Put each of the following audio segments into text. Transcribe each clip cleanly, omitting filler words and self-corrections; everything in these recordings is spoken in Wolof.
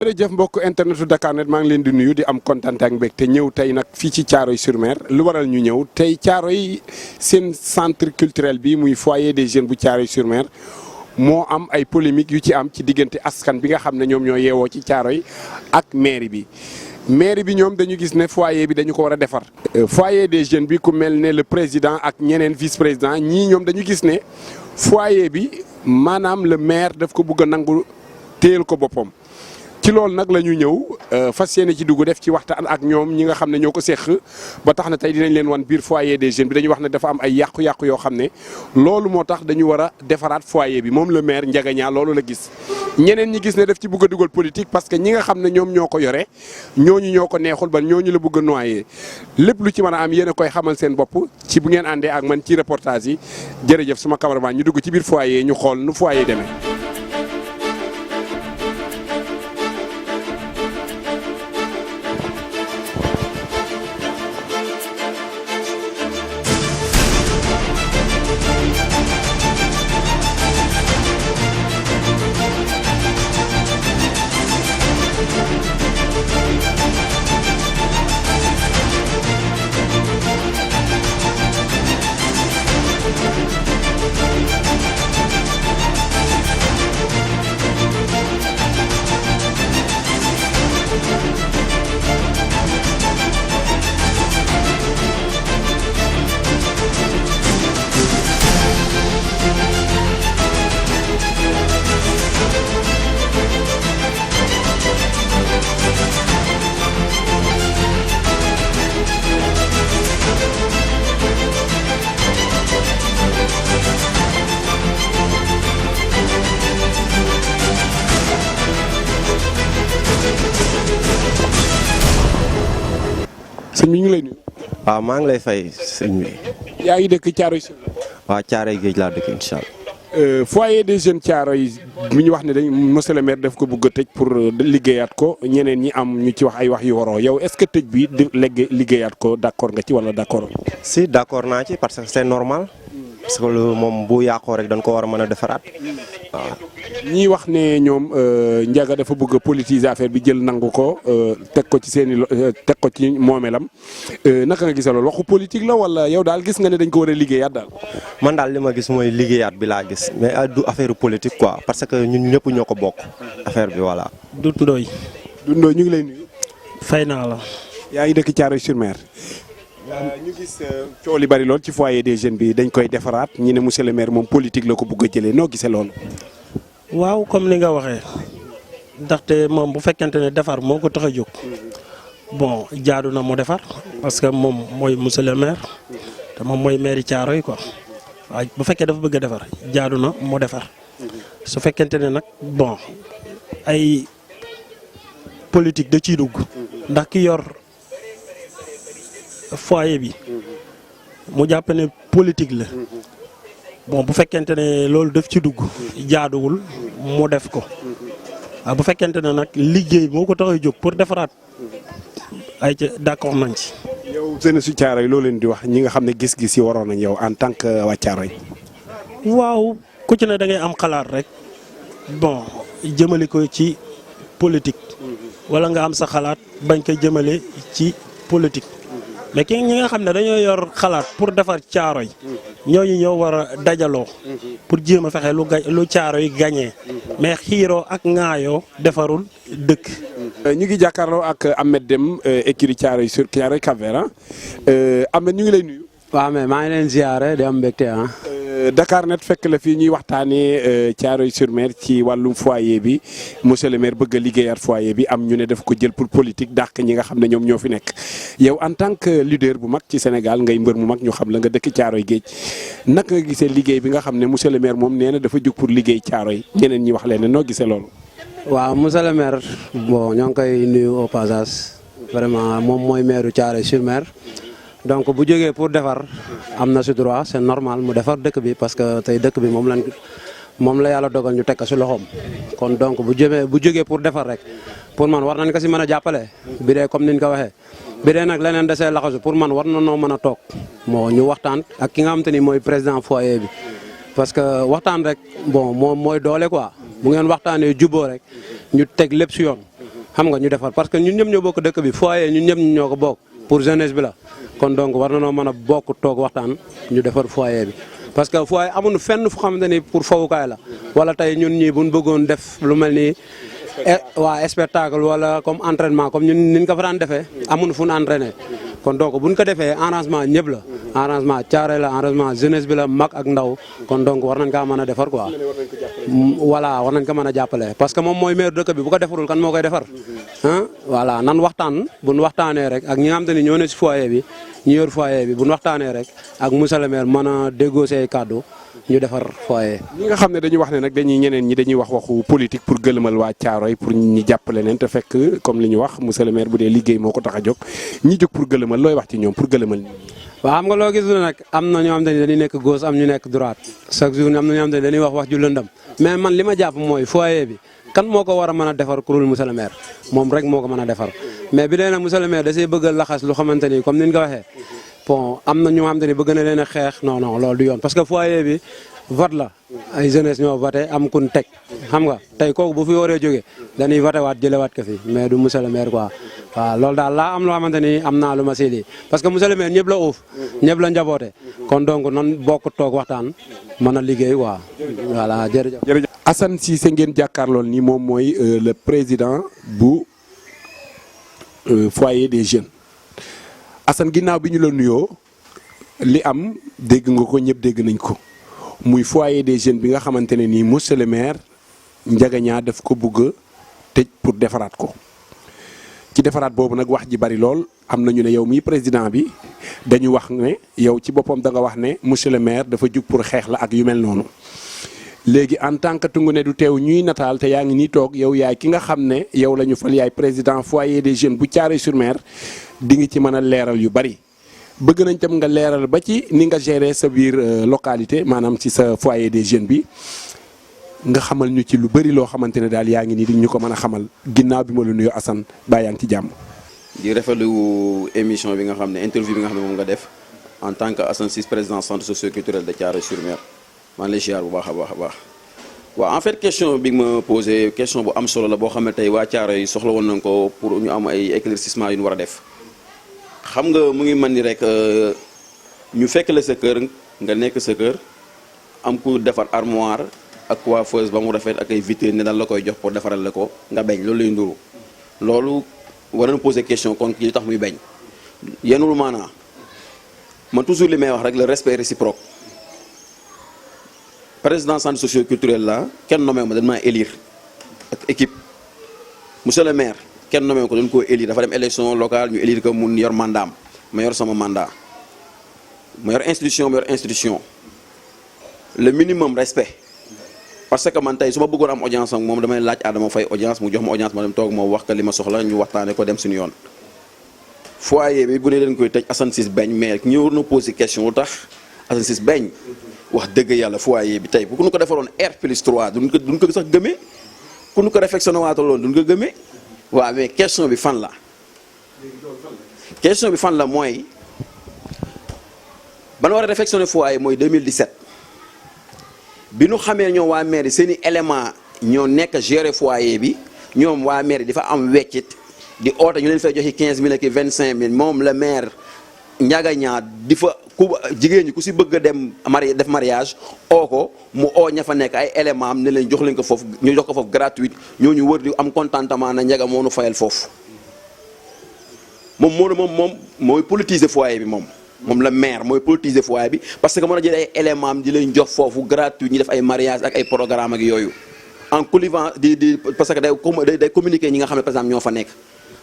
jërëjëf mbokk internetu Dakarnet maa ngi leen di nuyu di am kontaan ak mbégte ñëw tey nag fii ci Thiaroye-sur-Mer lu waral ñu ñëw tey Thiaroye seen centre culturel bi muy foyer des jeunes bu Thiaroye-sur-Mer moo am ay polémique yu ci am ci diggante askan bi nga xam ne ñoom ñoo yeewoo ci Thiaroye ak mairie bi. mairie bi ñoom dañu gis ne foyer bi dañu ko war a defar. foyer des jeunes bi ku mel ne le président ak ñeneen vice président ñii ñoom dañu gis ne foyer bi maanaam le maire daf ko bëgg a nangu téyel ko boppam. ci loolu nag la ñu ñëw fas yéene ci dugg def ci waxtaan ak ñoom ñi nga xam ne ñoo ko seq ba tax na tey dinañ leen wan biir foyer des jeunes bi dañuy wax ne dafa am ay yàqu-yàqu yoo xam ne loolu moo tax dañu war a defaraat foyer bi moom le maire Ndiaga Niang loolu la gis. ñeneen ñi gis ne daf ci bëgg a dugal politique parce que ñi nga xam ne ñoom ñoo ko yore ñooñu ñoo ko neexul ba ñooñu la bëgg a noyé lépp lu ci mën a am yéen a koy xamal seen bopp ci bu ngeen àndee ak man ci reportage yi jërëjëf suma cameraman ñu dugg ci biir foyer ñu xool nu foyer demee. sëñ bi ñu ngi lay nuyu. waaw maa ngi lay fay sëñ bi. yaa ngi dëkk Thiaroye-sur-Mer. waaw Thiaroye géej laa dëkk incha allah. foyer des jeunes Thiaroye mi ñu wax ne dañ monsieur le maire daf ko bëgg a tëj pour liggéeyaat ko ñeneen ñi am ñu ci wax ay wax yu waroo yow est-ce que tëj bi di liggéeyaat ko d'accord nga ci wala d'accord. si d'accord naa ci parce que c'est normal. parce que moom bu yàqoo rek dañ ko war a mën a defaraat waaw. ñii wax ne ñoom Ndiaga dafa bëgg a politiser affaire bi jël nangu ko teg ko ci teg ko ci moomeelam naka nga gisee loolu waxu politique la wala yow daal gis nga ne dañ ko war a liggéeyaat daal. man daal li ma gis mooy liggéeyaat bi laa gis mais du affaire politique quoi parce que ñun ñëpp ñoo ko bokk affaire bi voilà. Doudou Ndoye. Doudou Ndoye ñu ngi lay nuyu. fay naa la. yaa ngi dëkk Thiaroye-sur-Mer. ñu gis coow li bari lool ci foyer des jeunes bi dañ koy defaraat ñi ne monsieur le maire moom politique la ko bëgg a jëlee noo gisee loolu. waaw comme li nga waxee ndaxte moom bu fekkente ne defar moo ko tax a jóg bon jaadu na mu defar parce que moom mooy monsieur le maire te moom mooy maire Thiaroye quoi waaye bu fekkee dafa bëgg a defar jaadu na mu defar su fekkente ne nag bon ay politique da ciy dugg ndax ki yor foyer bi mu jàpp ne politique la. bon bu fekkente ne loolu daf ci dugg jaaduwul mu def ko waaw bu fekkente ne nag liggéey moo ko tax a jóg pour defaraat ay ca d'accord nañ ci. yow jeunesse su Thiaroye loo leen di wax ñi nga xam ne gis-gis yi waroon nañ yow en tant que waa Thiaroye. waaw ku ci ne da ngay am xalaat rek bon jëmale ko ci politique wala nga am sa xalaat bañ ko jëmale ci politique. mais ki ñi nga xam ne dañoo yor xalaat pour defar Thiaroye ñooñu ñoo war a dajaloo pour jéem a fexe lu Thiaroye gagné mais xiiroo ak ŋaayoo defarul dëkk. ñu ngi jàkkaarloo ak Ahmed Deme écurie Thiaroye Cap-Vert Ahmed ñu ngi lay nuyu. waaw mais maa ngi leen ziare di am mbégte Dakarnet fekk la fii ñuy waxtaanee Thiaroye-sur-Mer ci wàllum foyer bi monsieur le maire bëgg a liggéeyaat foyer bi am ñu ne daf ko jël pour politique dàq ñi nga xam ne ñoom ñoo fi nekk yow en tant que leader bu mag ci Sénégal ngay mbër mu mag ñu xam la nga dëkk Thiaroye géej naka nga gisee liggéey bi nga xam ne monsieur le maire moom nee na dafa jóg pour liggéey Thiaroye ñeneen ñi wax leen ne noo gisee loolu. waaw monsieur le maire bon ñoo ngi koy nuyu au passage vraiment moom mooy maire Thiaroye-sur-Mer. donc bu jógee pour defar am na si droit c'est normal mu defar dëkk bi parce que tey dëkk bi moom la yàlla dogal ñu teg ko si loxoom kon donc bu jógee pour defar rek pour man war nañ ko si mën a jàppale bi dee comme niñ ko waxee bi dee nag leneen desee laxasu pour man war na noo mën a toog moo ñu waxtaan ak ki nga xam te ni mooy président foyer bi parce que waxtaan rek bon moom mooy doole quoi bu ngeen waxtaanee juboo rek ñu teg lépp si yoon xam nga ñu defar parce que ñun ñëpp ñoo bokk dëkk bi foyer ñun ñëpp ñoo ko bokk pour jeunesse bi la kon donc war na noo mën a bokk toog waxtaan ñu defar foyer bi parce que foyer amuñu fenn fu xamante ni pour fowukaay la wala tey ñun ñii buñ bëggoon def lu mel ni waa spectacle wala comme entraînement comme ñun niñ ko fa daan defee amuñu fu ñu entraîné kon donc buñ ko defee arrangement ñëpp la arrangement Thiaroye la arrangement jeunesse bi la mag ak ndaw kon donc war nañ kaa mën a defar quoi voilà war nañ ko mën a jàppale parce que moom mooy maire dëkk bi bu ko defarul kan moo koy defar voilà nan waxtaan buñ waxtaanee rek ak ñi nga xam te ni ñoo ne si foyer bi ñu yor foyer bi buñ waxtaanee rek ak monsieur le maire mën a déggoo say kàddu ñu defar foyer. ñi nga xam ne dañuy wax ne nag ñeneen ñi dañuy wax waxu politique pour gëlëmal waa Thiaroye pour ñi jàppale leen te fekk comme li ñu wax monsieur le maire bu dee liggéey moo ko tax a jóg ñi jóg pour gëlëmal looy wax ci ñoom pour gëlëmal nit ñi. waaw xam nga loo gis nag am na ñoo xam te ni dañuy nekk gauche am ñu nekk droite chaque jour am na ñoo xam te ni dañuy wax ju lëndam mais man li ma jàpp mooy foyer bi kan moo ko war a mën a defar kurul monsieur le maire moom rek moo ko mën a defar mais bi dee nag monsieur le maire da see bëgg a laxas lu xamante ni comme ni ñu ko waxee bon am na ñoo xamante ni bëgg na leen a xeex non loolu du yoon parce que foyer bi vote la ay jeunesse ñoo voté am kun teg xam nga tey kooku bu fi waree jógee dañuy voté waat jëlewaat ko fi mais du monsieur le maire quoi waaw loolu daal laa am loo xamante ni am naa lu ma si lii parce que monsieur le maire ñëpp la uuf ñëpp la njaboote kon donc nan bokk toog waxtaan mën a liggéey quoi voilà jërëjëf. Assane Cissé ngeen jàkkaarlool ni moom mooy le président bu foyer des jeunes Assane ginnaaw bi ñu la nuyoo li am dégg nga ko ñëpp dégg nañ ko muy foyer des jeunes bi nga xamante ne nii monsieur le maire Ndiaga Niang daf ko bëgg a tëj pour defaraat ko ci defaraat boobu nag wax ji bari lool am na ñu ne yow mii président bi dañu wax ne yow ci boppam da nga wax ne monsieur le maire dafa jug pour xeex la ak yu mel noonu léegi en tant que tungu ne du teew ñuy nataal te yaa ngi nii toog yow yaay ki nga xam ne yow la ñu fal yaay président foyer des jeunes bu Thiaroye-sur-Mer di nga ci mën a leeral yu bari bëgg nañ tam nga leeral ba ci ni nga gérer sa biir localité maanaam ci sa foyer des jeunes bi nga xamal ñu ci lu bari loo xamante ne daal yaa ngi nii di ñu ko mën a xamal ginnaaw bi ma la nuyoo Assane baa yaa ngi ci jàmm. di rafetlu émission bi nga xam ne interview bi nga xam ne moom nga def en tant que Assane Cissé président centre socio-culturel de Thiaroye-sur-Mer maa ngi lay ziar bu baax a baax. waaw en fait question bi nga ma posé question bu am solo la boo xam ne tey waa Thiaroye yi soxla woon nañ ko pour ñu am ay éclaircissement yu ñu war a def xam nga mu ngi mën ni rek ñu fekk la sa kër nga nekk sa kër am ku defar armoire ak coiffeuse ba mu rafet ak ay vitrine ne daal la koy jox pour defaral la ko nga bañ loolu lay nduru loolu war nañu posé question kon kii tax muy bañ yenul maanaa man toujours li may wax rek le respect réciproque président centre socio-culturel la kenn nommé ma dañ maa élire ak équipe monsieur le maire kenn nommé ko dañ koo élire dafa dem élection locale ñu élire ko mun yor mandaam ma yor sama mandat ma yor institution le minimum respect parce que man tey su ma bëggoon am audience ak moom damay laaj Adama Faye audience mu jox ma audience ma dem toog moo wax ka li ma soxla ñu waxtaane ko dem suñu yoon foyer bi bu ne leen koy tëj Assane Cissé bañ mais ñu war na posé question lu tax Assane Cissé bañ wax dëgg yàlla foyer bi tey bu ñu ko defaroon R+3 duñ ko sax gëmee ku ñu ko réflexionné waataloon duñ ko gëmee waaw mais question bi fan la mooy ban war a réflexionné foyer mooy 2017 bi ñu xamee ñoom waa mairie seen i élément ñoo nekk gérer foyer bi ñoom waa mairie dafa am weccit di oote ñu leen fay joxe 15000 ak 25000 moom le maire Ndiaga Niang di fa ku jigéen ñi ku si bëgg a dem def mariage oo ko mu oo ña fa nekk ay élément am ne leen jox leen ko foofu ñu jox ko foofu gratuite ñooñu wër di am contentement na Ndiaga moo nu fayal foofu moom mooy politiser foyer bi moom la maire mooy politiser foyer bi parce que mën a jël ay élément am di leen jox foofu gratuite ñu def ay mariage ak ay programme ak yooyu en clivant di parce que day communiquer ñi nga xam ne par exemple ñoo fa nekk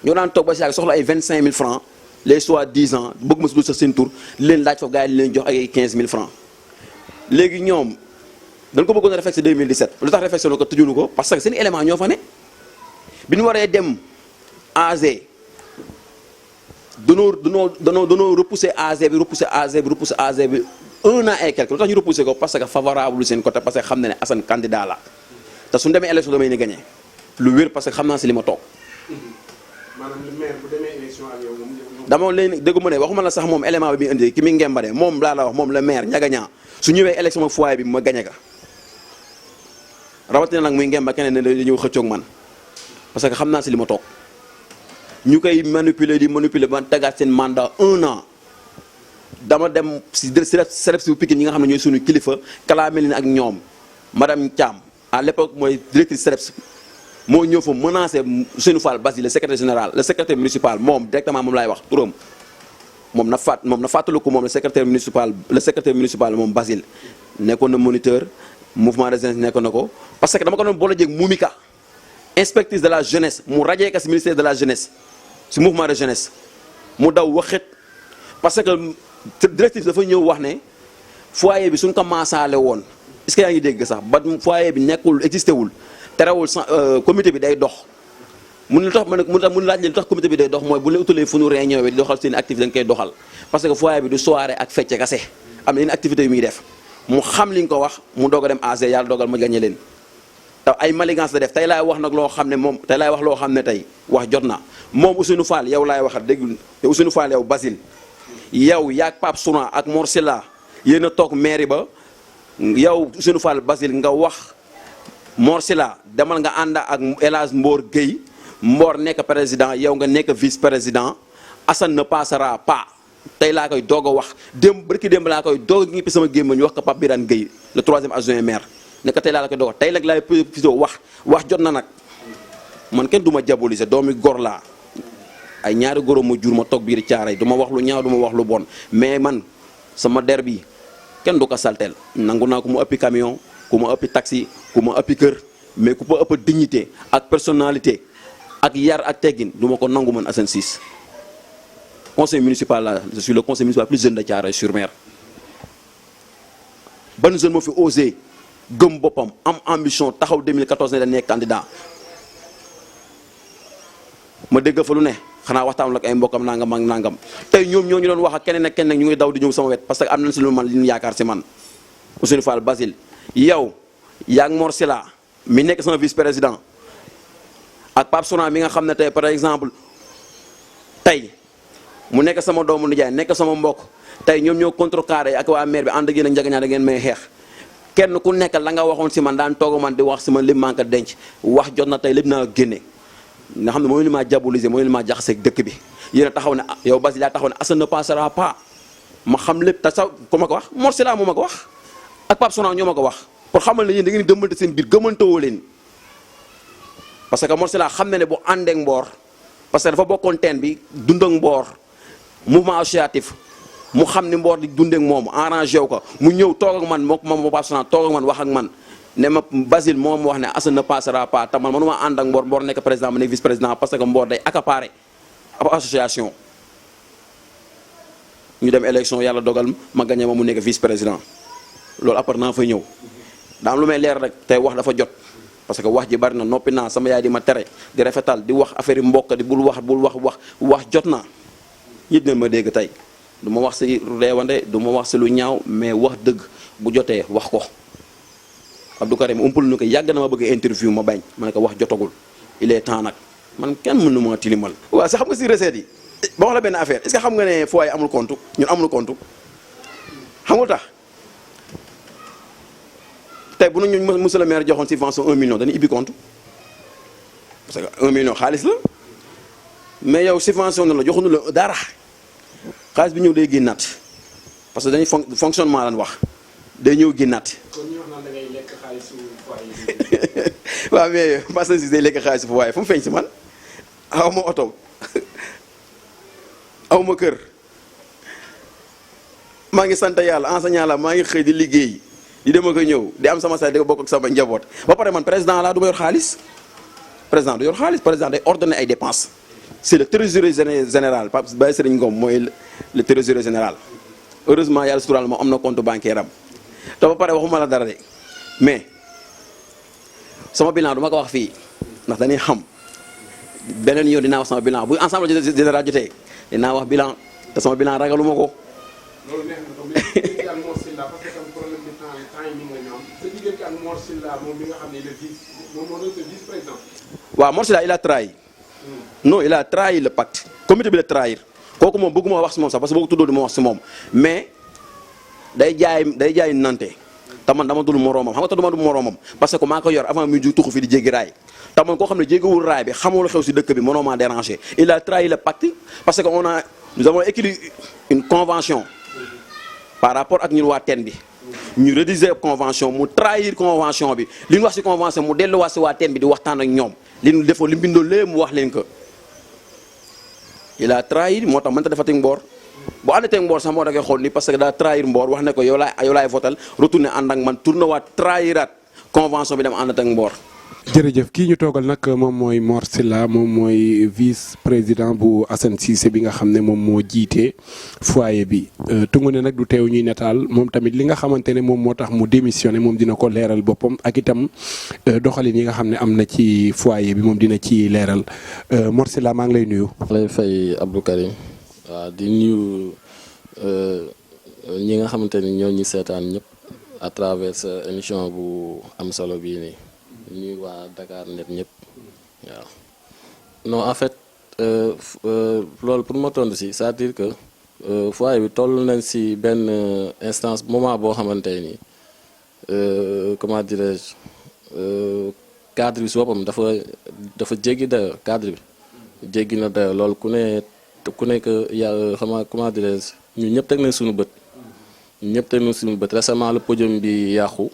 ñoo daan toog ba si yàgg soxla ay 25000 francs les soit 10 ans bëgg ma si dul sax seen tur leen laaj foofu gars yi leen jox ak ay 15000 francs léegi ñoom dañ ko bëggoon a réfectionné 2017 lu tax réfectionné ko tëjulu ko parce que seen élément ñoo fa ne bi ñu waree dem AG danoo repousser AG bi 1 an et quelque lu tax ñu repousser ko parce que favorable seen côté parce que xam na ne Assane candidat la te suñu demee élection damay ni gagné lu wér parce que xam naa si li ma toog. maanaam le maire bu demee élection ak yow moom. dama leen déggu ma ne waxuma la sax moom élément bi muy indi ki mi ngembare moom laa la wax moom le maire Ndiaga Niang su ñëwee élection ak foyer bi ma gagné ka rawatina nag muy ngemba keneen ne dañu ñëw xëccoog man parce que xam naa si li ma toog ñu koy manipuler ba tegaat seen mandat 1 an dama dem si CDEPS bu Pikine ñi nga xam ne ñooy suñu kilifa kalaame leen ak ñoom madame Thiam à l'époque mooy directrice CDEPS moo ñëw fa menacé Ousseynou Fall Basile le secrétaire général le secrétaire municipal moom directement moom laay wax turam moom na fàttaliku moom le secrétaire municipal moom Basile nekkoon na moniteur mouvement de jeunesse nekkoon na ko parce que dama ko doon boole jéeg Moumika inspectrice de la jeunesse mu rajee ka si ministère de la jeunesse si mouvement de jeunesse mu daw waxet parce que directive dafa ñëw wax ne foyer bi suñ ko maasaale woon est-ce que yaa ngi dégg sax ba foyer bi nekkul existé wul terewul comité bi day dox mun lu tax mun laaj leen lu tax comité bi day dox mooy bu leen utalee fu nu réunion bi di doxal seen activité da nga koy doxal parce que foyer bi du soirée ak fecce kase am na yenn activité yu muy def mu xam li nga ko wax mu doog a dem AG yàlla dogal ma gagné leen te ay maligance la def tey laay wax nag loo xam ne moom tey laay wax loo xam ne tey wax jot na moom Ousseynou Fall yow laay waxat dégg te Ousseynou Fall yow Basile yow yaag Pape Souna ak Mor Silla yéen a toog mairie ba yow Ousseynou Fall Basile nga wax Mor Silla demal nga ànd ak El Hadj Mbor Gueye Mbor nekk président yow nga nekk vice président Assane ne passera pas tey laa koy doog a wax barki démb laa koy doog a ñippi sama gémmañ ñu wax ko Pape Birane Gueye le 3e adjoint maire ne ko tey laa la koy doog a tey nag laay plutôt wax jot na nag man kenn du ma diaboliser doomi gor laa ay ñaari góor ma jur ma toog biir caaray du ma wax lu ñaaw du ma wax lu bon mais man sama der bi kenn du ko salteel nangu naa ku ma ëppi camion ku ma ëppi taxi ku ma ëppi kër mais ku ma ëpp dignité ak personnalité ak yar ak teggin du ma ko nangu man Assane Ciss conseil municipal là je suis le conseil municipal plus jeune de Thiaroye-sur-Mer ban jeune moo fi osé gëm boppam am ambition taxaw 2014 ne da nekk candidat ma dégg fa lu ne xanaa waxtaan ak ay mbokkam nangam ak nangam tey ñoom ñoo ñu doon wax ak keneen ak keneen ñu ngi daw di ñëw sama wet parce que am nañ si lu man li ñu yaakaar si man Ousseynou Fall Basile yow yaa ngi Mor Silla mi nekk sama vice président ak Pape Souna mi nga xam ne tey par exemple tey mu nekk sama doomu nijaay nekk sama mbokk tey ñoom ñoo contrecarré ak waa maire bi ànd ak yéen ak njagañaa da ngeen may xeex kenn ku nekk la nga waxoon si man daan toog man di wax si man li manque denc wax jot na tey lépp naa génne nga xam ne mooy li maa diaboliser mooy li maa jaxaseeg dëkk bi yéen a taxaw ne yow Basile yaa taxaw ne Assane ne passera pas ma xam lépp te sax ku ma ko wax Mor Silla moo ma ko wax ak Pape Souna ñoo ma ko wax pour xamal ne yéen da ngeen di dëmbante seen biir gëmantewoo leen parce que Mor Silla xam na ne bu àndeek Mboor parce que dafa bokkoon teen bi dund ak Mboor mouvement associatif mu xam ni Mboor di dundeek moom arrangé wu ko mu ñëw toog ak man moom Pape Souna toog ak man wax ak man ne ma Basile moom wax ne Assane ne passera pas te man manuma ànd ak Mboor Mboor nekk président ma nekk vice président parce que Mboor day accaparer ab association ñu dem élection yàlla dogal ma gagné ma mu nekk vice président loolu après naa fa ñëw daa am lu may leer rek tey wax dafa jot parce que wax ji bari na noppi naa sama yaay di ma tere di rafetal di wax affaire yi mbokk di bul wax jot naa ñit ne ma dégg tey du ma wax si reewande du ma wax si lu ñaaw mais wax dëgg bu jotee wax ko Abdou Karim umpul nu ko yàgg na ma bëgg interview ma bañ ma ne ko wax jotagul il est temps nag man kenn mënu ma tilimal waaw sax xam nga si recette yi ba wax la benn affaire est-ce que xam nga ne foyer amul compte ñun amul compte xamul tax tey bu ñu monsieur le maire joxoon subvention 1 million dañuy ibbi compte parce que 1 million xaalis la mais yow subvention na la joxuñu la dara xaalis bi ñëw day génnaat parce que dañuy fonctionnement lan wax day ñëw génnaat. kon ñu wax naan da ngay lekk xaalisu foyer. waaw mais Assane Ciss day lekk xaalisu foyer fu mu feeñ si man aw ma oto aw ma kër maa ngi sant yàlla enseignant la maa ngi xëy di liggéey di dem ak a ñëw di am sama say di ko bokk ak sama njaboot ba pare man président laa du ma yor xaalis président du yor xaalis président day ordonner ay dépenses c'est le trésorier général Pape Baye Serigne Ngom mooy le trésorier général heureusement yàlla suturaal moom am na compte bancaire am te ba pare waxuma la dara de mais sama bilan du ma ko wax fii ndax dañuy xam beneen yoon dinaa wax sama bilan bu ensemble général jotee dinaa wax bilan te sama bilan ragaluma ko. loolu neex na ko mais diggante ak Mor Silla parce que tam problème bi temps yi nii nga ñoom sa diggante ak Mor Silla moom mi nga xam ne il est moom moo doon sa vice président. waaw Mor Silla il a trahi. non il a trahi le pacte. comité bi la trahir kooku moom bëgguma wax si moom sax parce que boo ko tuddoo di ma wax si moom mais day jaay nante te te man dama dul moroomam xam nga te duma du moroomam parce que maa ko yor avant muy ju tuxu fi di jéggi raay te man koo xam ne jéggiwul raay bi xamul xew si dëkk bi mënoo maa déranger il a trahi le pacte parce que nous avons écrit une convention par rapport ak ñun waa teen bi ñu rédiger convention mu trahir convention bi li ñu wax si convention mu delluwaat si waa teen bi di waxtaan ak ñoom li ñu defoon li mu bindoon léegi mu wax leen ko il a trahi moo tax mënta defati mboor bu àndatee mboor sax moo da koy xool ni parce que daa trahir mboor wax ne ko yow laay votal retourné ànd ak man tourné waat trahiraat convention bi dem àndat ak mboor. jërëjëf kii ñu toogal nag moom mooy Mor Sylla moom mooy vice président bu Assane Cissé bi nga xam ne moom moo jiite foyer bi tungu ne nag du teew ñuy netaal moom tamit li nga xamante ne moom moo tax mu démissionné moom dina ko leeral boppam ak itam doxalin yi nga xam ne am na ci foyer bi moom dina ci leeral Mor Sylla maa ngi lay nuyu. lay fay Abdou Karim waaw di nuyu ñi nga xamante ni ñoo ñu seetaan ñëpp à travers sa émission bu am solo bii nii. ñuy waa Dakar Net ñëpp waaw non en fait loolu pour ma tontu si c'est-à-dire que foyer bi toll nañ si benn instance moment boo xamante ni comment dirais-je cadre bi si boppam dafa jéggi dayo cadre bi jéggi na dayo loolu ku nekk yaa xama comment dirais-je ñun ñëpp teg nañ suñu bët ñëpp teg nañ suñu bët récemment le podium bi yàqu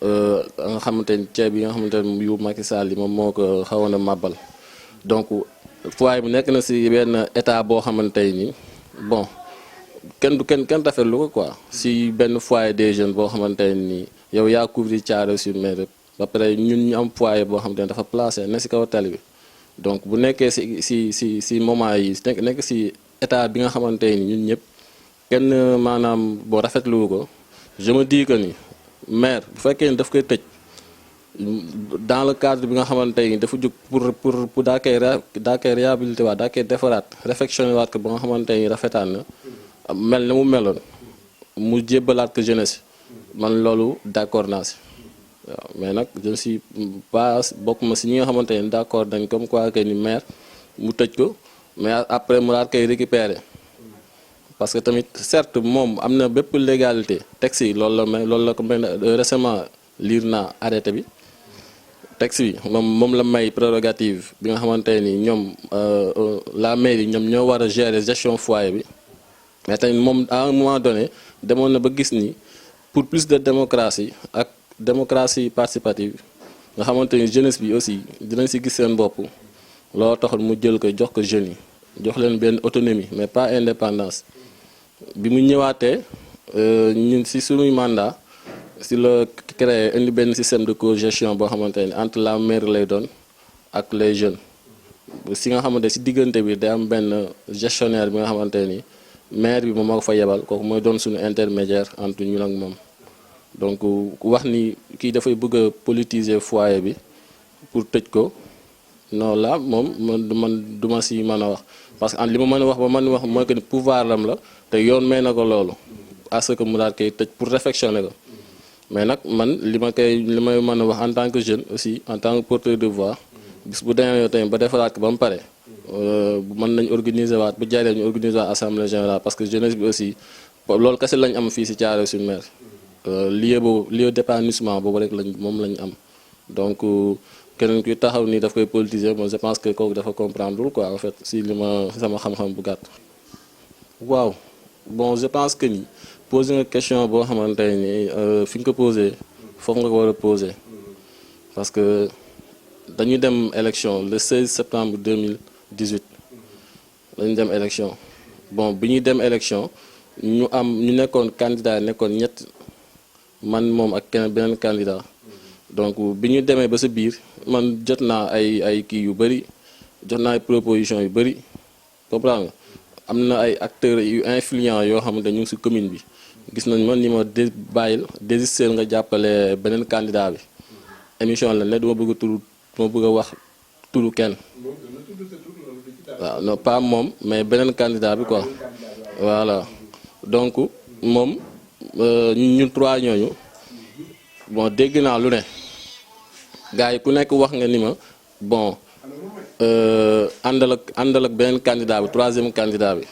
nga xamante ni ceeb yi nga xamante ni yu Macky Sall yi moom moo ko xawoon a màbbal donc foyer bi nekk na si benn état boo xamante ni bon kenn rafetlu ko quoi si benn foyer des jeunes boo xamante ni yow yaa couvrir Thiaroye-sur-Mer ba pare ñun ñu am foyer boo xamante ni dafa placé ne si kaw tali bi donc bu nekkee si moment yi nekk si état bi nga xamante ni ñun ñëpp kenn maanaam boo rafetlu ko je me dis que ni. maire bu fekkee ni daf koy tëj dans le cadre bi nga xamante ni dafa jóg pour daa koy réhabilité waat daa koy defaraat réfectionné waat ko ba nga xamante ni rafetaan na mel na mu meloon mu jébbalaat ko jeunesse man loolu d'accord naa si waaw mais nag je ne suis pas bokk ma si ñi nga xamante ni d'accord dañ comme quoi que ni maire mu tëj ko mais après mu daat koy récupérer parce que tamit certes moom am na bépp légalité texte yi loolu la ko may récemment lire naa arrêté bi texte bi moom la may prérogative bi nga xamante ni ñoom la mairie ñoom ñoo war a gérer gestion foyer bi mais tamit moom à un moment donné demoon na ba gis ni pour plus de démocratie ak démocratie participative nga xamante ni jeunesse bi aussi dinañ si gis seen bopp loolu taxul mu jël ko jox ko jeunes yi jox leen benn autonomie mais pas indépendance bi mu ñëwaatee ñun si suñuy mandat si la créé indi benn système de cogestion boo xamante ni entre la mairie lay doon ak les jeunes si nga xamante si diggante bi day am benn gestionnaire bi nga xamante ni maire bi moom moo ko fa yebal kooku mooy doon suñu intermédiaire entre ñun ak moom donc wax ni kii dafay bëgg a politiser foyer bi pour tëj ko non là moom man du ma si mën a wax parce que li ma mën a wax ba mën a wax mooy que ni pouvoir lam la te yoon may na ko loolu à ce que mu daal koy tëj pour réfectionner ko mais nag man li may mën a wax en tant que jeune aussi en tant que porteur de voix bis bu demee tamit ba defaraat ko ba mu pare mën nañ organiser waat bu jaaree ñu organiser waat assemblée générale parce que jeunesse bi aussi loolu kese lañ am fii si Thiaroye-sur-Mer lieu d'épanouissement boobu rek moom lañ am donc keneen kuy taxaw nii daf koy politiser moi je pense que kooku dafa comprendre quoi en fait si li ma sama xam-xam bu gàtt. waaw bon je pense que ni poser nga question boo xamante ni fi nga ko posé foofu nga ko war a poser parce que dañu dem élection le 16 septembre 2018 dañu dem élection bon bi ñuy dem élection ñu nekkoon candidat nekkoon ñett man moom ak keneen beneen candidat donc bi ñu demee ba sa biir man jot naa ay kii yu bëri jot naa ay proposition yu bëri comprendre nga am na ay acteurs yu influents yoo xamante ñu ngi si commune bi gis nañ man ni ma bàyyil désister nga jàppale beneen candidat bi émission la ne duma bëgg a wax turu kenn waaw non pas moom mais beneen candidat bi quoi voilà donc moom ñun trois ñooñu bon dégg naa lu ne gars yi ku nekk wax nga ni ma bon àndal ak beneen candidat bi troisième candidat bi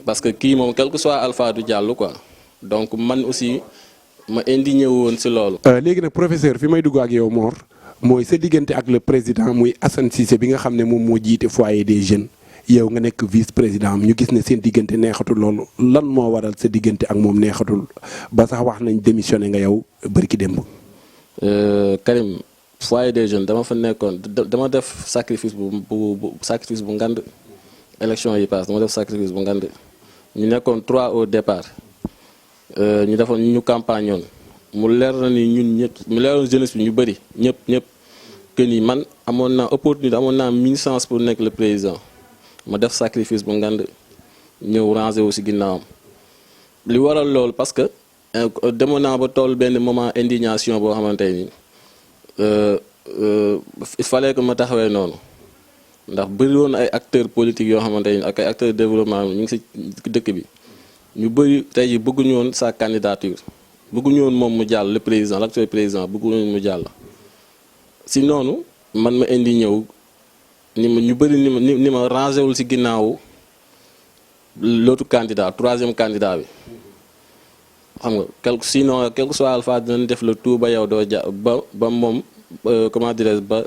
parce que kii moom quel que soit alpha du jàll quoi donc man aussi ma indigné woon si loolu. léegi nag professeur fi may dugg ak yow Mor mooy sa diggante ak le président muy Assane Cissé bi nga xam ne moom moo jiite foyer des jeunes yow nga nekk vice président am ñu gis ne seen diggante neexatul loolu lan moo waral sa diggante ak moom neexatul ba sax wax nañ démissionné nga yow bërki démb. Karim foyer des jeunes dama fa nekkoon dama def sacrifice bu ngand élection yi passe dama def sacrifice bu ngand ñu nekkoon 3 au départ ñu defoon ñu campagne yoon mu leer na ni ñun ñëpp mu leeroon jeunesse bi ñu bëri ñëpp que ni man amoon naa opportunité amoon naa 1000 chance pour nekk le président ma def sacrifice bu ngand ñëw rangé wu si ginnaawam li waral loolu parce que demoon naa ba toll benn moment indignation boo xamante ni il fallait que ma taxawee noonu ndax bëri woon ay acteurs politiques yoo xamante ni ak ay acteurs de développement ñu ngi si dëkk bi ñu bëri tey ji bëgguñu woon sa candidature bëgguñu woon moom mu jàll le président l'actuel président bëgguñu woon mu jàll si noonu man ma indi ñëw ni ma ñu bëri ni ma rangé wul si ginnaawu l'autre candidat troisième candidat bi xam nga sinon quel que soit alpha dinañ def le tout ba yow doo ja ba moom comment dirais-je ba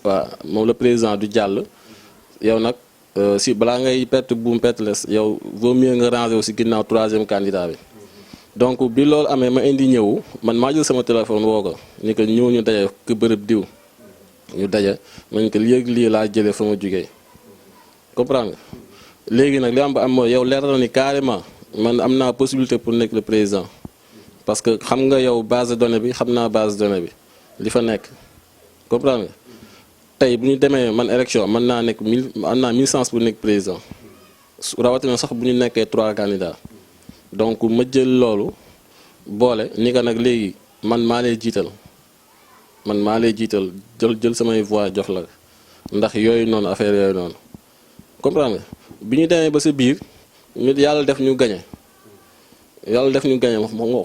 waaw moom le président du jàll yow nag si balaa ngay perte buum perte les yow vaut mieux nga ranger aussi ginnaaw troisième candidat bi donc bi loolu amee ma indi ñëw man maa jël sama téléphone woo ko ni que ñëw ñu daje que bërëb diw ñu daje man que lii laa jëlee fa ma jugee comprendre nga léegi nag li am ba am mooy yow leer na ni carrément man am naa possibilité pour nekk le président parce que xam nga yow base de données bi xam naa base de données bi li fa nekk comprendre nga tey bu ñu demee man élection mën naa nekk 1000 chance pour nekk président rawatina sax bu ñu nekkee 3 candidats donc ma jël loolu boole ni nga nag léegi man maa lay jiital jël samay voix jox la ndax yooyu noonu affaire yooyu noonu comprendre nga bi ñu demee ba sa biir ñu yàlla def ñu gañe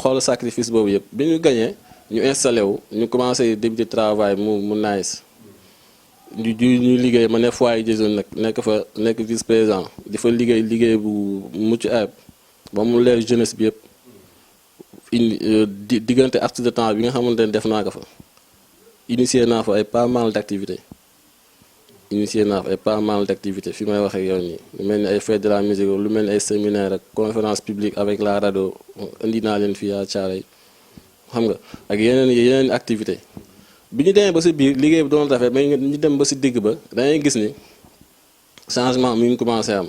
xool sacrifice boobu yëpp bi ñu gañee ñu installé wu ñu commencé débuter travail mu nice ñu liggéey ma ne foyer des jeunes nag nekk vice président di fa liggéey bu mucc ayib ba mu leer jeunesse bi yëpp diggante artiste de temps bi nga xamante ne def naa ko fa initié naa fa ay pas mal d'activités fi may waxee yow nii lu mel ni ay fête de la musique lu mel ni ay séminaire ak conférence publique avec la radio indi naa leen fii à Thiaroye xam nga ak yeneen activité bi ñu demee ba si biir liggéey bi doon rafet mais ñu dem ba si digg ba dangay gis ni changement mi ngi commencé am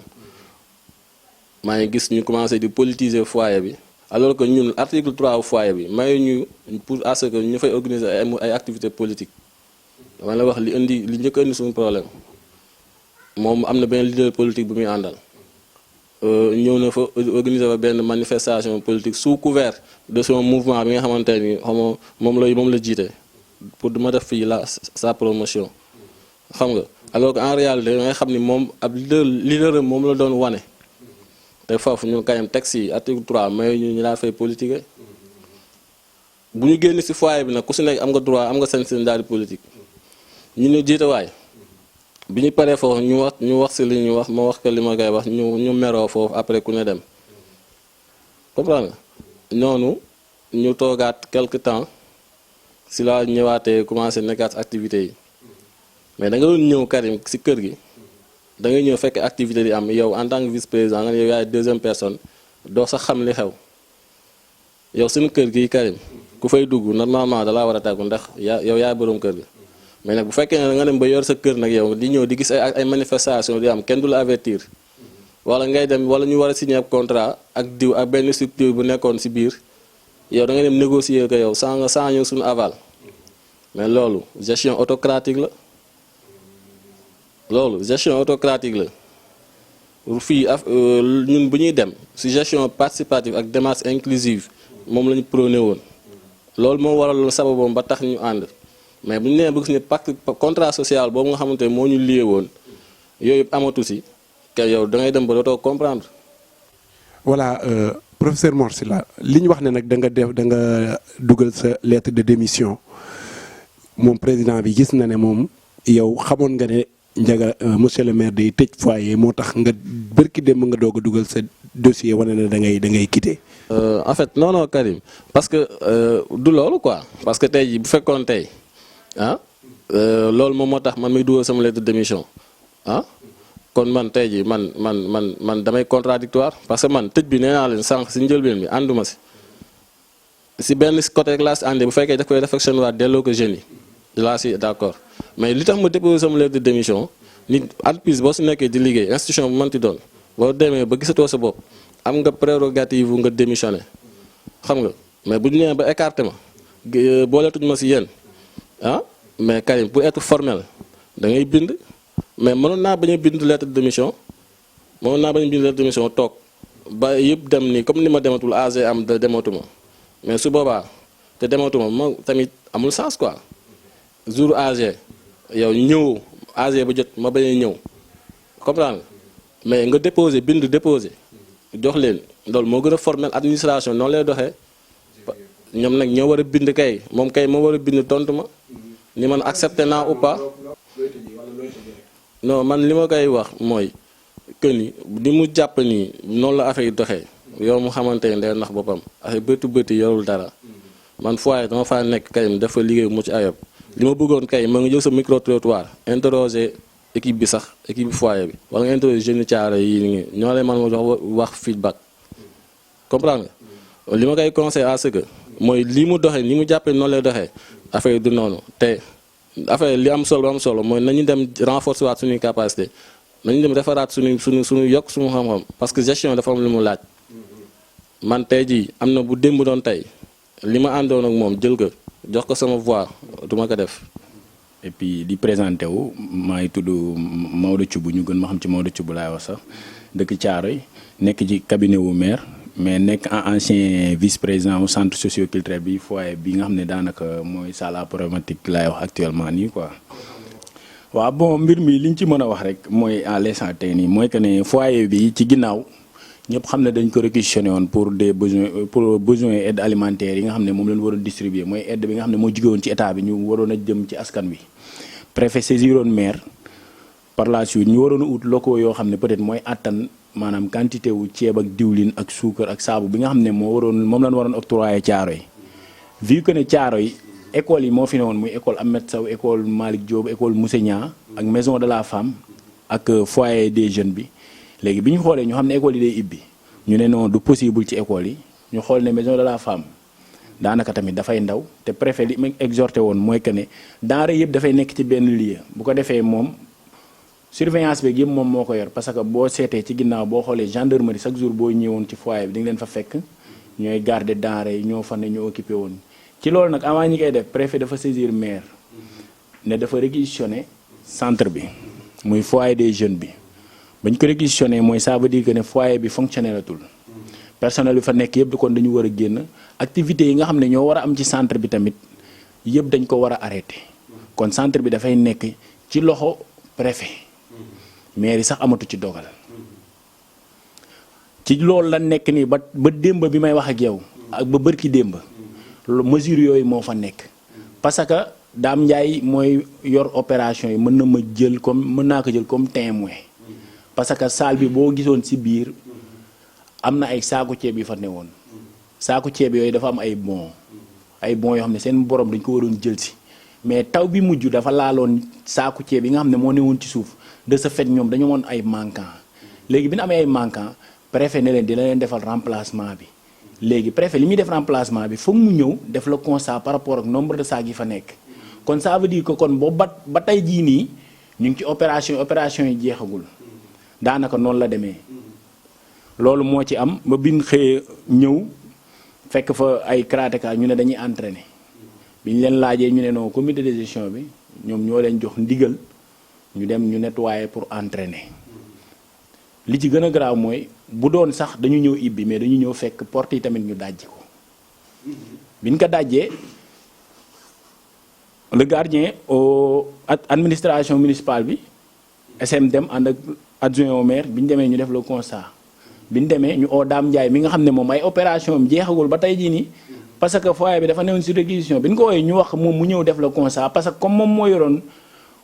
maa ngi gis ñu commencé di politiser foyer bi alors que ñun article 3 foyer bi may ñu pour à ce que ñu fay organiser ay activités politiques dama la wax li njëkk indi suñu problème moom am na benn leader politique bu muy àndal ñëw na fa organiser fa benn manifestation politique sous couvert de son mouvement bi nga xamante ni moom la jiite pour duma def fii sa promotion xam nga alors que en réalité da ngay xam ni moom ab leader moom la doon wane te foofu ñun kayam texte yi article 3 may ñu daal fay politique bu ñu génn ci foyer bi nag ku si nekk am nga droit am nga sañ-sañ daal di politique ñu ne jiite waay bi ñu paree foofu ñu wax ci li ñu wax ma wax ko li ma koy wax ñu meroo foofu après ku ne dem comprendre nga noonu ñu toogaat quelque temps si la ñëwaatee commencé nekkaat activités yi mais da nga doon ñëw Karim ci kër gi da ngay ñëw fekk activité di am yow en tant que vice président nga ne yow yaay deuxième personne doo sax xam li xew yow suñu kër gi Karim ku fay dugg normalement da laa war a tàggu ndax yow yaay boroom kër gi mais nag bu fekkee ne nga dem ba yor sa kër nag yow di ñëw di gis ay manifestation di am kenn du la avertir wala ngay dem wala ñu war a signer contrat ak diw ak benn structure bu nekkoon ci biir yow da nga dem négocier ko yow sans ñëw suñu aval mais loolu gestion autocratique la fii ñun bu ñuy dem ci gestion participative ak démarche inclusive moom la ñu prôné woon loolu moo waraloon sababoom ba tax ñu ànd mais bu ñu nee ba gis ne pacte contrat social boobu nga xamante ne moo ñu lié woon yooyu yëpp amatu ci ke yow da ngay dem ba dootoo comprendre. voilà professeur Mor Sylla li ñu wax ne nag da nga dugal sa lettre de démission moom président bi gis na ne moom yow xamoon nga ne Ndiaga monsieur le maire day tëj foyer moo tax nga bërki dem nga doog a dugal sa dossier wane ne da ngay quitter En fait non Karim parce que du loolu quoi parce que tey jii bu fekkoon tey loolu moom moo tax man muy dugal sama lettre de démission kon man tey jii man damay contradictoire parce que man tëj bi nee naa leen sànq si njëlbeen bi ànduma si benn côté rek laa si àndee bu fekkee daf koy réfectionné waat delloo ko jeunes yi laa si d'accord mais li tax ma déposé sama lettre de démission nit entreprise boo si nekkee di liggéey institution bu mënti doon boo demee ba gisatoo sa bopp am nga prérogative nga démissionné xam nga mais bu ñu nee ba écarté ma booletuñ ma si yéen mais Karim pour être formel da ngay bind mais mënoon naa bañ a bind lettre de démission toog ba yëpp dem ni comme ni ma dematul AG am de dematuma mais su boobaa te dematuma ma tamit amul sens quoi jour AG yow ñëw AG ba jot ma bañ a ñëw comprendre mais nga bind déposé jox leen loolu moo gën a formel administration noonu lay doxee ñoom nag ñoo war a bind kay moom kay moo war a bind tontu ma ni man accepté naa ou pas non man li ma koy wax mooy que ni mu jàpp ni noonu la affaire yi doxee yow mu xamante ne day nax boppam affaire bëti yorul dara man foyer dama faa nekk kay dafa liggéey mu ci ayib li ma bëggoon kay ma nga jël sa micro trottoir interroger équipe bi sax équipe bi foyer bi wala nga interroger jeunes Thiaroye yi nii ñoo lay man ma jox wax feedback comprendre nga li ma koy conseil à ce que mooy li mu doxee ni mu jàppee noonu lay doxee affaire yi du noonu te affaire li am solo mooy nañu dem renforcer waat suñuy capacité nañu dem defaraat suñu yokk suñu xam-xam parce que gestion dafa am lu mu laaj man tey jii am na bu démb doon tey li ma àndoon ak moom jël ko jox ko sama voix du ma ko def. et puis di présenté wu maa ngi tudd Maodo Thioub ñu gën ma xam ci Maodo Thioub laay wax sax dëkk Thiaroye nekk ci cabinet wu maire mais nekk ancien vice-président au centre socio-culturel bi foyer bi nga xam ne daanaka mooy sala problématique laay wax actuellement nii quoi. waaw bon mbir mi liñ ci mën a wax rek mooy à l'instant tey nii mooy que ne foyer bi ci ginnaaw ñëpp xam ne dañ ko réquisitionné woon pour besoins aide alimentaire yi nga xam ne moom lañ waroon distribuer mooy aide bi nga xam ne moo jóge woon ci état bi ñu waroon a jëm ci askan wi. préfet saisiroon maire par la suite ñu waroon a ut locaux yoo xam ne peut-être mooy attan maanaam quantité wu ceeb ak diwlin ak suukar ak saabu bi nga xam ne moom lañ waroon octroyer Thiaroye vu que ne Thiaroye école yi moo fi ne woon muy école Ahmed Sow école Malick Diop école Moussé Niang ak maison de la femme ak foyer des jeunes bi léegi bi ñu xoolee ñu xam ne école yi day ibbi ñu ne non du possible ci école yi ñu xool ne maison de la femme daanaka tamit dafay ndaw te préfet li mu exhorté woon mooy que ne denrée yëpp dafay nekk ci benn lieu bu ko defee moom surveillance beeg yëpp moom moo ko yor parce que boo seetee ci ginnaaw boo xoolee gendarmerie chaque jour boo ñëwoon ci foyer bi di nga leen fa fekk ñooy garder denrée yi ñoo fa ne ñoo occupé woon. ci loolu nag avant ñi koy def préfet dafa saisir maire ne dafa réquisitionné centre bi muy foyer des jeunes bi bañ ko réquisitionné mooy ça veut dire que ne foyer bi fonctionné latul personnel bi fa nekk yëpp kon dañu war a génn activités yi nga xam ne ñoo war a am ci centre bi tamit yëpp dañ ko war a arrêté kon centre bi dafay nekk ci loxo préfet maire yi sax amatu ci dogal ci loolu la nekk nii ba démb bi may wax ak yow ak ba bërki démb mesure yooyu moo fa nekk parce que Dame Ndiaye mooy yor opération yi mën naa ko jël comme témoin parce que salle bi boo gisoon ci biir am na ay saaku ceeb yi fa newoon saaku ceeb yooyu dafa am ay bons yoo xam ne seen borom dañ ko waroon jël si mais taw bi mujj dafa laaloon saaku ceeb yi nga xam ne moo newoon ci suuf de ce fait ñoom dañu amoon ay manquant léegi bi ñu amee ay manquant préfet ne leen dina leen defal remplacement bi léegi préfet li muy def remplacement bi foog mu ñëw def le constat par rapport ak nombre de sacs yi fa nekk kon ça veut dire que kon boobu ba tey jii nii ñu ngi ci opération yi jeexagul daanaka noonu la demee loolu moo ci am ba biñ xëyee ñëw fekk fa ay karatéka ñu ne dañuy entraîner bi ñu leen laajee ñu ne non comité de gestion bi ñoom ñoo leen jox ndigal ñu dem ñu nettoyer pour entraîner li ci gën a garaaw mooy bu doon sax dañu ñëw ibbi mais dañu ñëw fekk porte yi tamit ñu dajji ko biñ ko dajjee le gardien administration municipale bi SM dem ànd ak adjoint au maire bi ñu demee ñu def le constat bi ñu demee ñu oo Dame Ndiaye mi nga xam ne moom ay opération am jeexagul ba tey jii nii parce que foyer bi dafa newoon sur réquisition bi ñu ko wooyee ñu wax moom mu ñëw def le constat parce que comme moom moo yoroon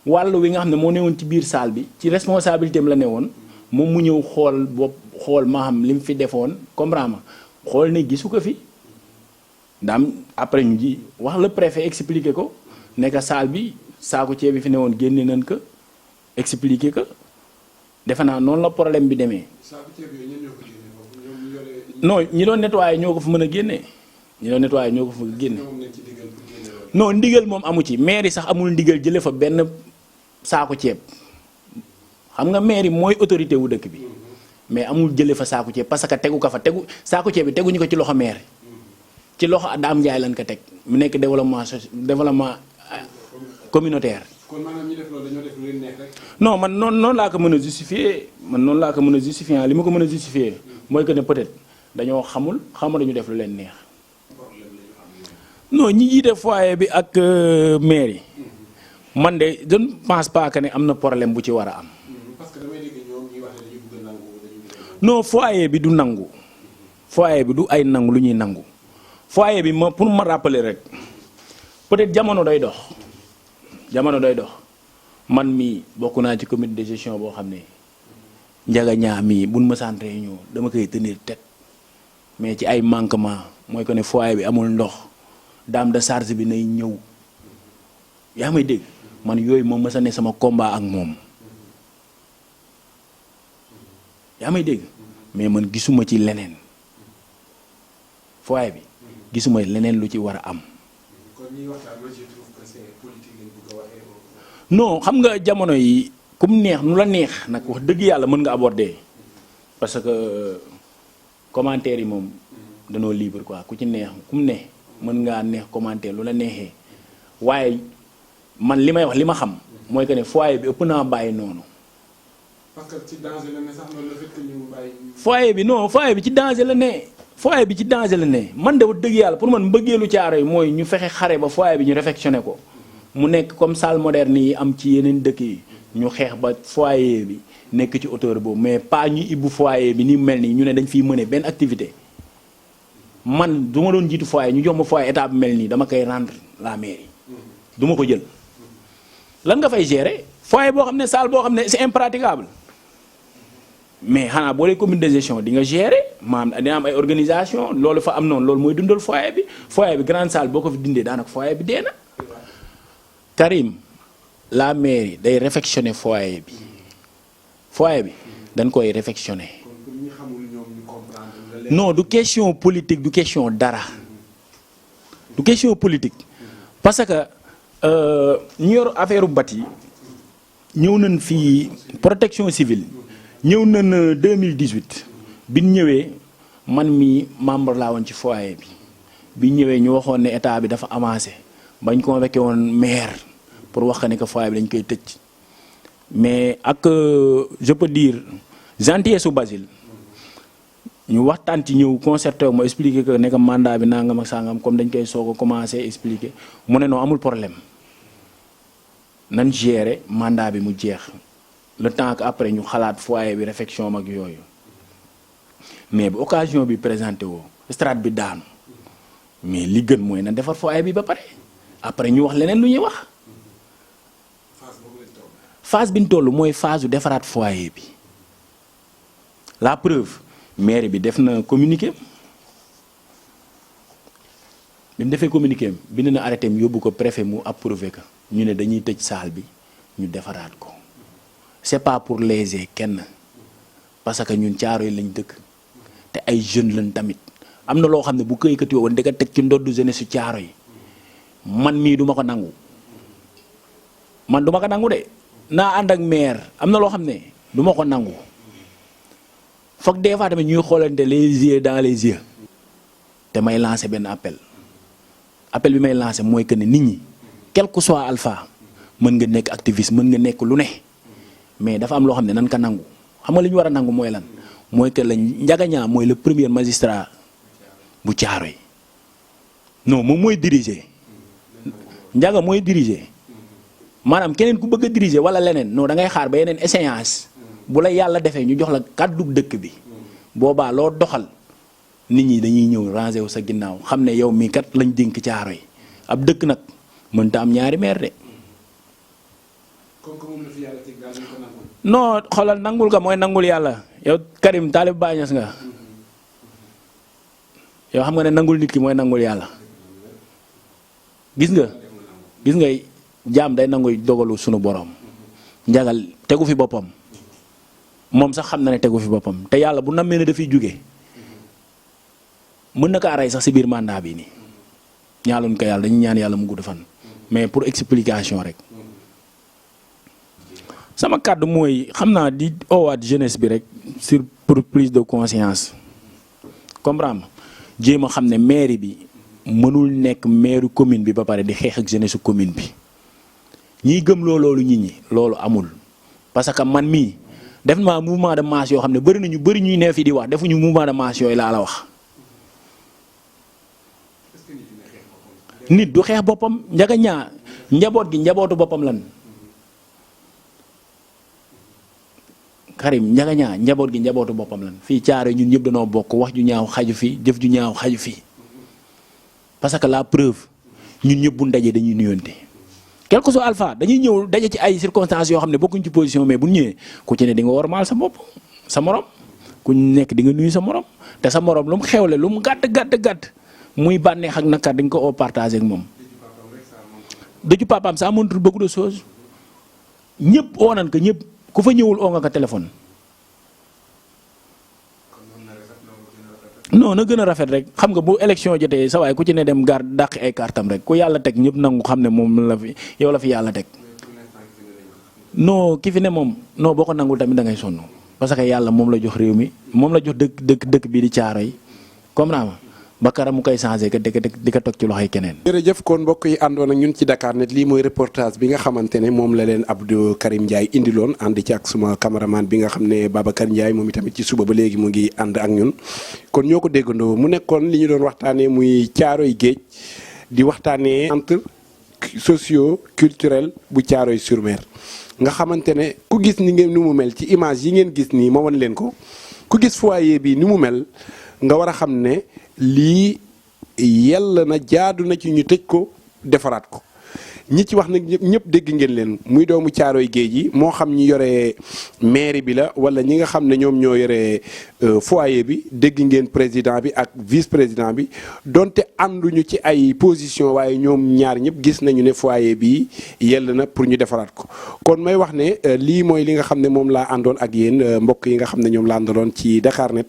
wàllu wi nga xam ne moo newoon ci biir salle bi ci responsabilité am la newoon moom mu ñëw xool maa xam li mu fi defoon comprendre ma xool ne gisu ko fi daam après ñu ji wax le préfet expliqué ko ne que salle bi saako ceeb bi fi ne woon génne nañ ko expliqué ko defe naa noonu la problème bi demee. non ñi doon nettoyé ñoo ko fa mën a génne ñi doon nettoyé ñoo ko fa génne. non ndigal moom amu ci maire yi sax amul ndigal jële fa benn saako ceeb xam nga maire yi mooy autorité wu dëkk bi mais amul jële fa saako ceeb parce que tegu ko fa tegu saako ceeb bi teguñu ko ci loxo maire ci loxo Dame Ndiaye lañ ko teg mu nekk développement communautaire. kon maanaam ñi def loolu dañoo def lu leen neex rek. non man noonu laa ko mën a justifier li ma ko mën a justifier mooy que ne peut-être dañoo xamul dañu def lu leen neex. non ñi jiite foyer bi ak maire yi man de je ne pense pas que ne am na problème bu ci war a am. parce que damay dégg ñoom ñuy wax ne dañu bëgg a nangu non foyer bi du nangu foyer bi du ay nangu lu ñuy nangu foyer bi pour ma rappeler rek peut-être jamono day dox man mii bokk naa ci comité de gestion boo xam ne njaga ñaa mii buñ ma sant réunion dama koy tenir tête mais ci ay manquement mooy que ne foyer bi amul ndox dame de charge bi nay ñëw yaa may dégg man yooyu moom mësa ne sama combat ak moom yaa may dégg mais man gisuma ci leneen foyer bi gisuma leneen lu ci war a am. non xam nga jamono yi kum neex nu la neex nag wax dëgg yàlla mën nga aborder parce que commentaire yi moom danoo libre quoi ku ci neex kum ne mën ngaa neex commentaire lu la neexee waaye man li may wax li ma xam mooy que ne foyer bi ëpp naa bàyyi noonu. parce que ci danger la ne sax loolu la fekk ñu bàyyi. foyer bi non foyer bi ci danger la ne. foyer bi ci danger la ne man de wax dëgg yàlla pour man mbëggeelu caaro yi mooy ñu fexe xare ba foyer bi ñu réfectionné ko mu nekk comme salle moderne yi am ci yeneen dëkk yi ñu xeex ba foyer bi nekk ci hauteur boobu mais pas ñu ibbu foyer bi ni mel nii ñu ne dañ fiy mëne benn activité man du ma doon jiitu foyer ñu jox ma foyer état bu mel nii dama koy rendre la mairie du ma ko jël lan nga fay gérer foyer boo xam ne salle boo xam ne c'est impraticable mais xanaa boo dee comité de gestion di nga gérer maanaam dina am ay organisation loolu fa am noonu loolu mooy dundal foyer bi grande salle boo ko fi dindee daanaka foyer bi dee na Karim la mairie day réfectionner foyer bi dañ koy réfectionner non du question politique du question dara du question politique parce que ñu yor affaire bâti ñëw nañ fii protection civile ñëw nañ 2018 bi ñu ñëwee man mi membre laa woon ci foyer bi ñëwee ñu waxoon ne état bi dafa avancé bañ convoqué woon maire pour wax ne que foyer bi dañ koy tëj mais ak je peux dire gentillesse su Basile ñu waxtaan ci ñëw concerté wu ma expliqué que ne que mandat bi nangam ak sangam comme dañ koy soog a commencé expliqué mu ne non amul problème nan gérer mandat bi mu jeex le temps que après ñu xalaat foyer bi réfection mag yooyu mais bu occasion bi présenté woo strate bi daanu mais li gën mooy na defar foyer bi ba pare après ñu wax leneen lu ñuy wax phase bi ñu toll mooy phase u defaraat foyer bi la preuve maire bi def na communiqué bi mu defee communiqué bind na arrêté am yóbbu ko préfet mu approuvé ko ñu ne dañuy tëj salle bi ñu defaraat ko c'est pas pour léser kenn parce que ñun Caaroy lañ dëkk te ay jeunes lañ tamit am na loo xam ne bu ko yëkkati woon da nga teg ci ndoddu jeunesse su Caaroy man mii duma ko nangu man duma ko nangu de naa ànd ak maire am na loo xam ne duma ko nangu foog des fois tamit ñuy xoolante les yeux dans les yeux te may lancer benn appel bi may lancer mooy que ne nit ñi quel que soit alpha mën nga nekk activiste mën nga nekk lu ne mais dafa am loo xam ne nan ka nangu xam nga li ñu war a nangu mooy lan mooy que la Ndiaga Niang mooy le premier magistrat bu Caaroy non moom mooy diriger Ndiaga mooy diriger maanaam keneen ku bëgg a diriger wala leneen non da ngay xaar ba yeneen échéance bu la yàlla defee ñu jox la kàddu dëkk bi boobaa loo doxal nit ñi dañuy ñëw ranger wu sa ginnaaw xam ne yow mii kat lañ dénk Caaroy ab dëkk nag mënta am ñaari maire de. non xoolal nangul ka mooy nangul yàlla yow Karim taalib Baay Ñas nga yow xam nga ne nangul nit ki mooy nangul yàlla gis nga jaam day nangu dogalu sunu borom njagal tegu fi boppam moom sax xam na ne tegu fi boppam te yàlla bu nammee ne dafay jóge mën na kaa rey sax si biir mandat bi nii ñaaluñ ko yàlla dañu ñaan yàlla mu gudd fan mais pour explication rek sama kàddu mooy xam naa di owaat jeunesse bi rek sur pour prise de conscience comprendre jéem a xam ne mairie bi mënul nekk maire commune bi ba pare di xeex ak jeunesse commune bi ñiy gëm loolu nit ñi loolu amul parce que man mii def naa mouvement de masse yoo xam ne bëri nañu bëri ñuy nee fi di wax defuñu mouvement de masse yooyu laa la wax. nit du xeex boppam njaga ñaa njaboot gi njabootu boppam lan Karim njaga ñaa njaboot gi njabootu boppam lan fii caare ñun ñëpp danoo bokk wax ju ñaaw xaju fi jëf ju ñaaw xaju fi parce que la preuve ñun ñëpp bu ndaje dañuy nuyonte quel que soit alpha dañuy ñëw daje ci ay circonstances yoo xam ne bokkuñ ci position mais bu ñëwee ku ci ne di nga wormaal sa bopp sa morom ku nekk di nga nuyu sa morom te sa morom lu mu xewle lu mu gàtt muy bànneex ak nakar di nga ko oo partagé ak moom. dëju papaam ça montre beaucoup de choses ñëpp oo nañ ko ñëpp ku fa ñëwul oo nga ko téléphone. non na gën a rafet rek xam nga bu élection jotee sa waay ku ci ne dem gar dàq ay kartam rek ku yàlla teg ñëpp nangu xam ne moom la fi yow la fi yàlla teg. non ki fi ne moom non boo ko nangul tamit da ngay sonn parce que yàlla moom la jox réew mi moom la jox dëkk bii di Caaroy comme naa ba kara mu koy changé que di ko toog ci loxoy keneen. jërëjëf kon mbokk yi àndoon ak ñun ci Dakarnet lii mooy reportage bi nga xamante ne moom la leen Abdou Karim Ndiaye indiloon ànd ci ak suma cameraman bi nga xam ne Babacar Ndiaye moom itamit ci suba ba léegi mu ngi ànd ak ñun. kon ñoo ko déggandoo mu nekkoon li ñu doon waxtaanee muy Caaroy géej di waxtaanee centre socio culturel bu Caaroy sur Mer nga xamante ne ku gis ni ngeen ni mu mel ci image yi ngeen gis nii ma wan leen ko ku gis foyer bi ni mu mel nga war a xam ne. lii yell na jaadu na ci ñu tëj ko defaraat ko ñi ci wax nag ñëpp dégg ngeen leen muy doomu Caaroy géej yi moo xam ñi yore mairie bi la wala ñi nga xam ne ñoom ñoo yore foyer bi dégg ngeen président bi ak vice président bi donte ànduñu ci ay position waaye ñoom ñaar ñëpp gis nañu ne foyer bi yell na pour ñu defaraat ko kon may wax ne lii mooy li nga xam ne moom laa àndoon ak yéen mbokk yi nga xam ne ñoom laa àndaloon ci Dakarnet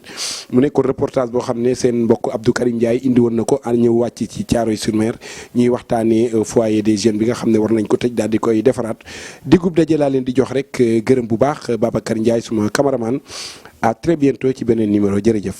mu nekkoon reportage boo xam ne seen mbokk Abdou Karim Ndiaye indi woon na ko a ñëw wàcc ci Caaroy sur Mer ñuy waxtaanee foyer des jeunes bi nga xam ne war nañ ko tëj daal di koy defaraat digub daje laa leen di jox rek gërëm bu baax Babacar Ndiaye suma cameraman à très bientôt ci beneen numéro jërëjëf.